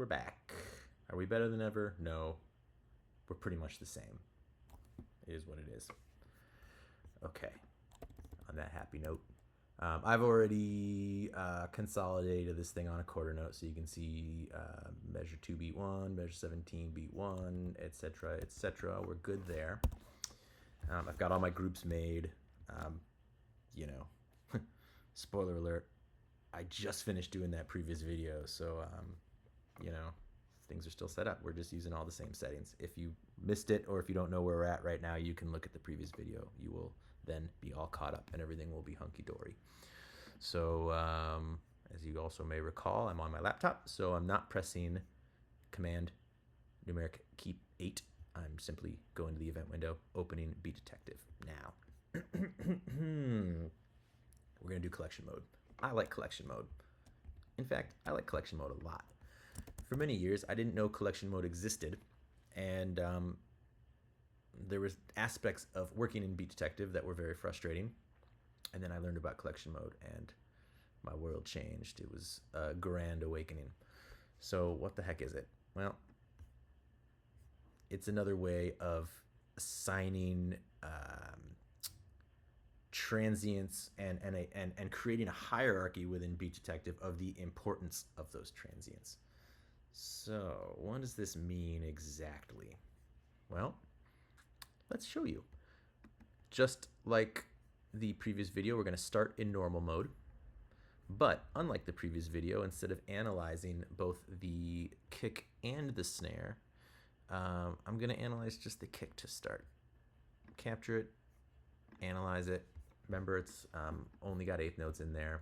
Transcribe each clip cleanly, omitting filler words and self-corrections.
we're back. Are we better than ever? No. We're pretty much the same. It is what it is. Okay. On that happy note, I've already consolidated this thing on a quarter note, so you can see measure 2 beat 1, measure 17 beat 1, etc., etc. We're good there. I've got all my groups made. You know, spoiler alert, I just finished doing that previous video, so you know, things are still set up. We're just using all the same settings. If you missed it or if you don't know where we're at right now, you can look at the previous video. You will then be all caught up and everything will be hunky-dory. So as you also may recall, I'm on my laptop, so I'm not pressing Command numeric key 8. I'm simply going to the event window, opening Beat Detective now. We're going to do collection mode. I like collection mode. In fact, I like collection mode a lot. For many years, I didn't know collection mode existed, and there was aspects of working in Beat Detective that were very frustrating. And then I learned about collection mode, and my world changed. It was a grand awakening. So what the heck is it? Well, it's another way of assigning transients and creating a hierarchy within Beat Detective of the importance of those transients. So what does this mean exactly? Well, let's show you. Just like the previous video, we're going to start in normal mode. But unlike the previous video, instead of analyzing both the kick and the snare, I'm going to analyze just the kick to start. Capture it, analyze it. Remember, it's only got 8th notes in there.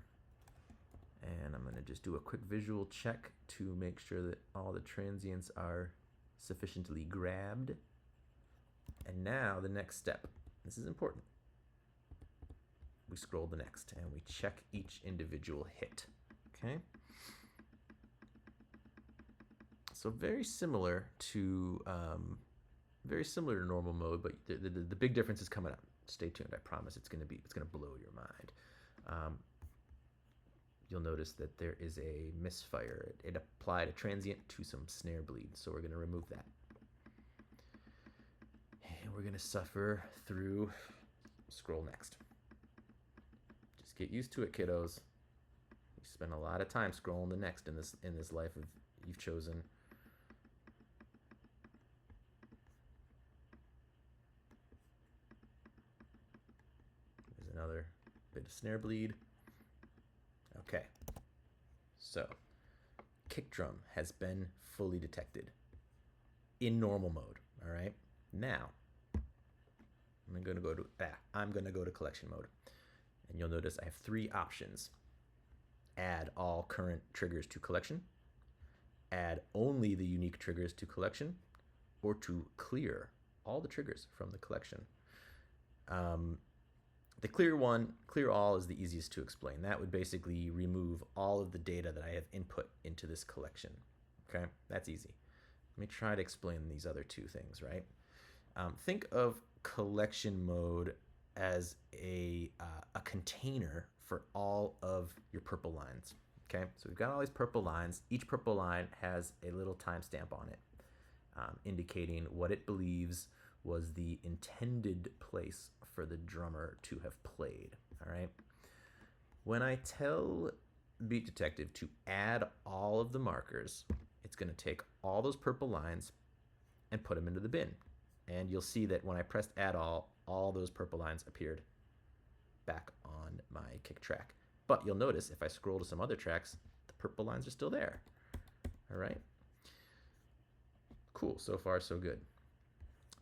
And I'm going to just do a quick visual check to make sure that all the transients are sufficiently grabbed. And now the next step. This is important. We scroll the next and we check each individual hit. Okay? So very similar to normal mode, but the big difference is coming up. Stay tuned. I promise it's gonna blow your mind. You'll notice that there is a misfire. It applied a transient to some snare bleed, so we're gonna remove that. And we're gonna suffer through scroll next. Just get used to it, kiddos. You spend a lot of time scrolling the next in this life you've chosen. There's another bit of snare bleed. Okay, so kick drum has been fully detected in normal mode. All right, now I'm gonna go to collection mode, and you'll notice I have 3 options: add all current triggers to collection, add only the unique triggers to collection, or to clear all the triggers from the collection. The clear all is the easiest to explain. That would basically remove all of the data that I have input into this collection. Okay, that's easy. Let me try to explain these other 2 things, right? Think of collection mode as a container for all of your purple lines. Okay, so we've got all these purple lines. Each purple line has a little timestamp on it, indicating what it believes was the intended place for the drummer to have played. All right. When I tell Beat Detective to add all of the markers, it's going to take all those purple lines and put them into the bin. And you'll see that when I pressed add all those purple lines appeared back on my kick track. But you'll notice if I scroll to some other tracks, the purple lines are still there. All right. Cool. So far, so good.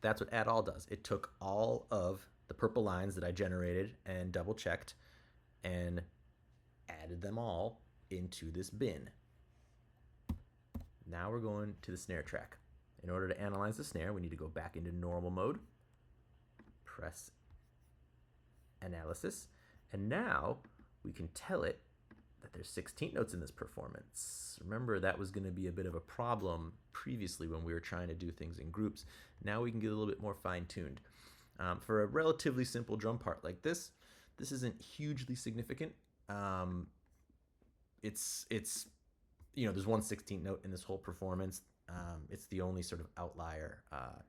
That's what add all does. It took all of the purple lines that I generated and double checked and added them all into this bin. Now we're going to the snare track. In order to analyze the snare, we need to go back into normal mode, press analysis, and now we can tell it that there's 16 notes in this performance. Remember, that was going to be a bit of a problem previously when we were trying to do things in groups. Now we can get a little bit more fine-tuned. For a relatively simple drum part like this isn't hugely significant. It's there's 1/16th note in this whole performance. It's the only sort of outlier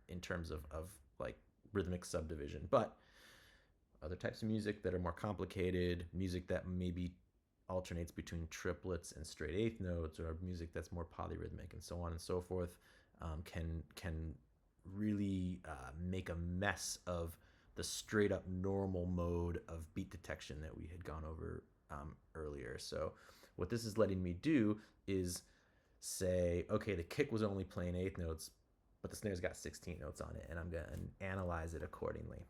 in terms of like rhythmic subdivision. But other types of music that are more complicated, music that maybe alternates between triplets and straight eighth notes, or music that's more polyrhythmic, and so on and so forth, can really make a mess of the straight up normal mode of beat detection that we had gone over earlier. So what this is letting me do is say, okay, the kick was only playing eighth notes, but the snare's got 16 notes on it, and I'm going to analyze it accordingly.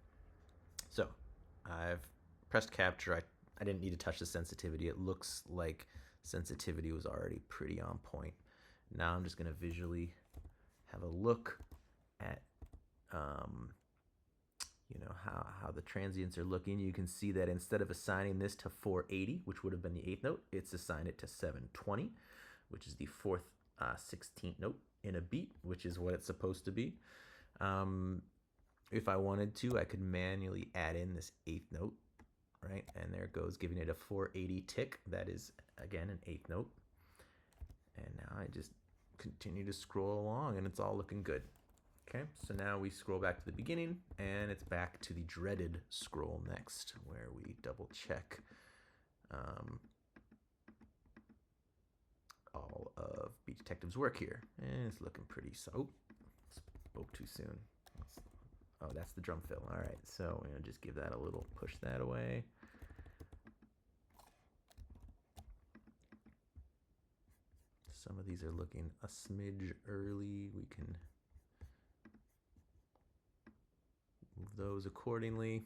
So I've pressed capture. I didn't need to touch the sensitivity. It looks like sensitivity was already pretty on point. Now I'm just going to visually have a look at how the transients are looking. You can see that instead of assigning this to 480, which would have been the eighth note, it's assigned it to 720, which is the fourth 16th note in a beat, which is what it's supposed to be. If I wanted to, I could manually add in this eighth note, right? And there it goes, giving it a 480 tick. That is, again, an eighth note. And now I just continue to scroll along, and it's all looking good. Okay, so now we scroll back to the beginning, and it's back to the dreaded scroll next, where we double check all of Beat Detective's work here. And it's looking pretty so. Spoke too soon. Oh, that's the drum fill. All right, so just give that a little push that away. Some of these are looking a smidge early. We can move those accordingly.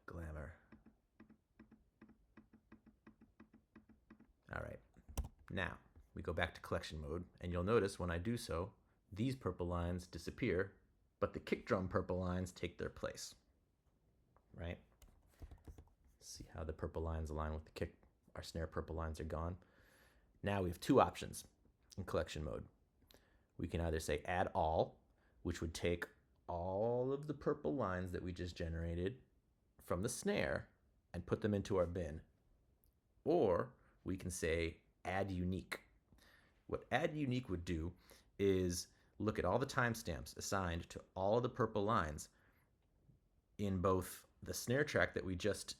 Glamour. All right, now we go back to collection mode, and you'll notice when I do so, these purple lines disappear, but the kick drum purple lines take their place, right? See how the purple lines align with the kick. Our snare purple lines are gone. Now we have two options in collection mode. We can either say add all, which would take all of the purple lines that we just generated from the snare and put them into our bin. Or we can say add unique. What add unique would do is look at all the timestamps assigned to all of the purple lines in both the snare track that we just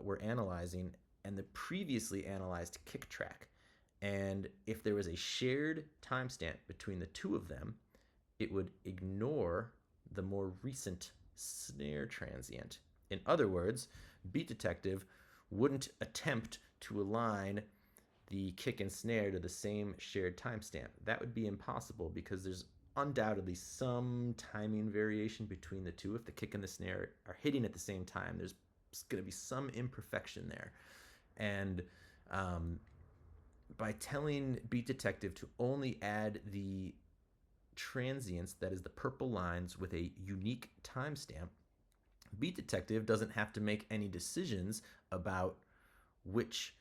were analyzing and the previously analyzed kick track. And if there was a shared timestamp between the two of them, it would ignore the more recent snare transient. In other words, Beat Detective wouldn't attempt to align the kick and snare to the same shared timestamp. That would be impossible because there's undoubtedly some timing variation between the two. If the kick and the snare are hitting at the same time, there's going to be some imperfection there. And by telling Beat Detective to only add the transients, that is the purple lines, with a unique timestamp, Beat Detective doesn't have to make any decisions about which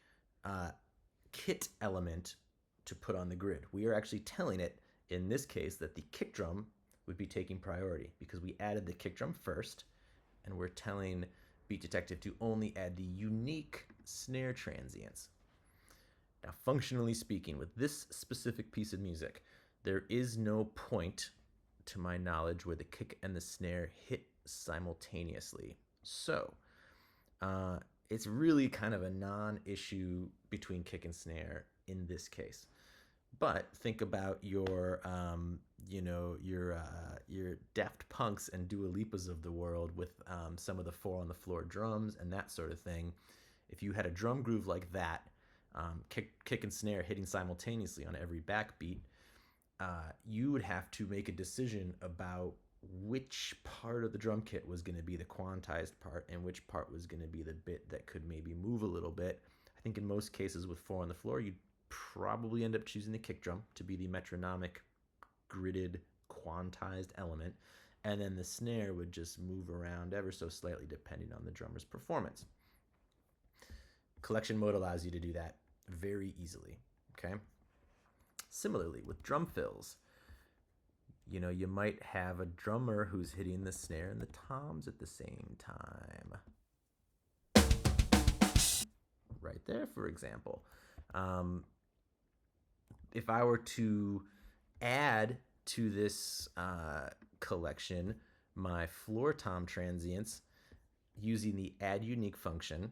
kit element to put on the grid. We are actually telling it, in this case, that the kick drum would be taking priority because we added the kick drum first, and we're telling Beat Detective to only add the unique snare transients. Now, functionally speaking, with this specific piece of music, there is no point, to my knowledge, where the kick and the snare hit simultaneously. So, it's really kind of a non-issue between kick and snare in this case. But think about your Daft Punks and Dua Lipas of the world with some of the 4-on-the-floor drums and that sort of thing. If you had a drum groove like that, kick and snare hitting simultaneously on every backbeat, you would have to make a decision about which part of the drum kit was going to be the quantized part and which part was going to be the bit that could maybe move a little bit. I think in most cases with 4-on-the-floor, you'd probably end up choosing the kick drum to be the metronomic, gridded, quantized element, and then the snare would just move around ever so slightly depending on the drummer's performance. Collection mode allows you to do that very easily, okay? Similarly, with drum fills, you might have a drummer who's hitting the snare and the toms at the same time. right there, for example. If I were to add to this collection my floor tom transients using the add unique function,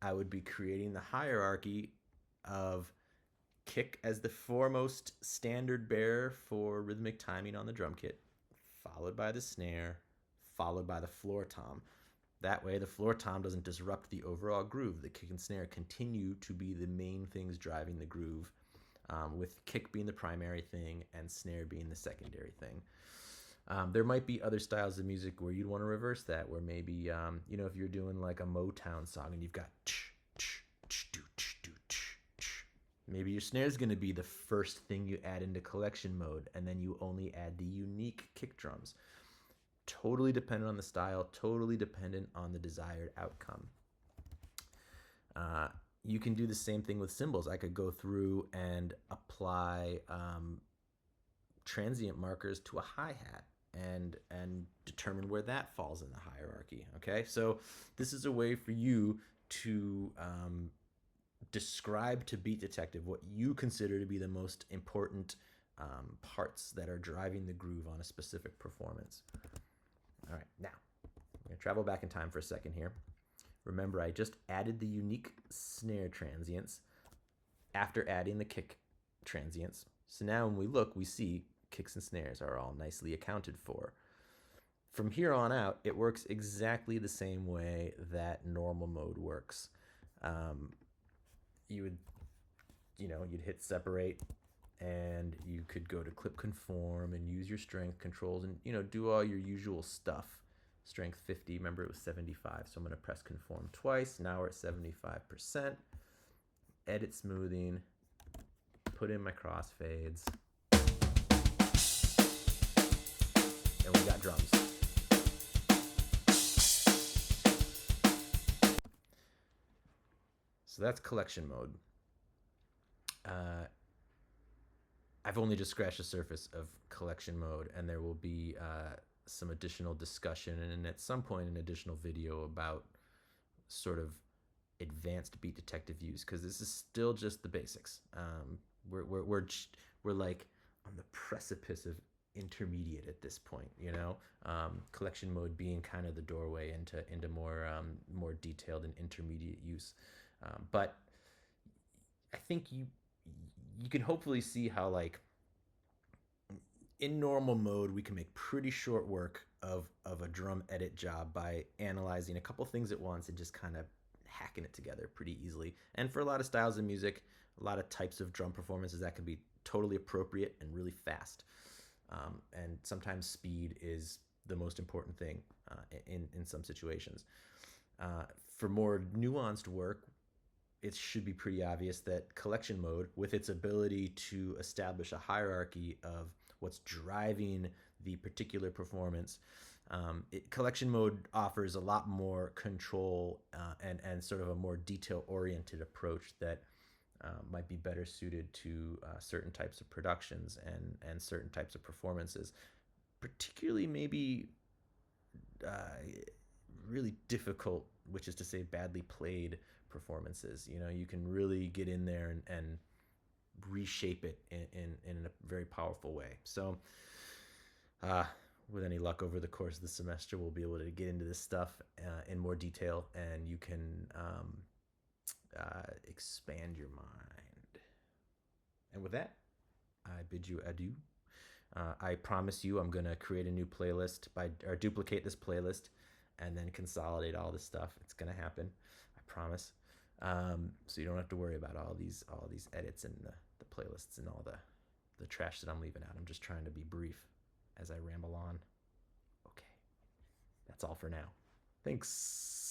I would be creating the hierarchy of kick as the foremost standard bearer for rhythmic timing on the drum kit, followed by the snare, followed by the floor tom. That way, the floor tom doesn't disrupt the overall groove. The kick and snare continue to be the main things driving the groove, with kick being the primary thing and snare being the secondary thing. There might be other styles of music where you'd want to reverse that, where maybe, if you're doing like a Motown song and you've got maybe your snare is going to be the first thing you add into collection mode, and then you only add the unique kick drums. Totally dependent on the style, totally dependent on the desired outcome. You can do the same thing with cymbals. I could go through and apply transient markers to a hi-hat and determine where that falls in the hierarchy. Okay, so this is a way for you to describe to Beat Detective what you consider to be the most important parts that are driving the groove on a specific performance. All right, now I'm going to travel back in time for a second here. Remember, I just added the unique snare transients after adding the kick transients. So now when we look, we see kicks and snares are all nicely accounted for. From here on out, it works exactly the same way that normal mode works. You'd hit separate, and you could go to clip conform and use your strength controls and do all your usual stuff. Strength 50, remember it was 75, so I'm going to press conform twice. Now we're at 75%. Edit smoothing, put in my crossfades, and we got drums. So that's collection mode. I've only just scratched the surface of collection mode, and there will be some additional discussion and at some point an additional video about sort of advanced Beat Detective use, because this is still just the basics. We're like on the precipice of intermediate at this point, collection mode being kind of the doorway into more detailed and intermediate use. But I think you can hopefully see how, like, in normal mode, we can make pretty short work of a drum edit job by analyzing a couple things at once and just kind of hacking it together pretty easily. And for a lot of styles of music, a lot of types of drum performances, that can be totally appropriate and really fast. And sometimes speed is the most important thing in some situations. For more nuanced work, it should be pretty obvious that collection mode, with its ability to establish a hierarchy of what's driving the particular performance, collection mode offers a lot more control and sort of a more detail-oriented approach that might be better suited to certain types of productions and certain types of performances, particularly maybe really difficult, which is to say badly played performances. You can really get in there and reshape it in a very powerful way. So with any luck over the course of the semester, we'll be able to get into this stuff in more detail, and you can expand your mind. And with that, I bid you adieu. I promise you I'm going to create a new playlist or duplicate this playlist and then consolidate all this stuff. It's going to happen. I promise. So you don't have to worry about all these edits and the playlists and all the trash that I'm leaving out. I'm just trying to be brief as I ramble on. Okay. That's all for now. Thanks.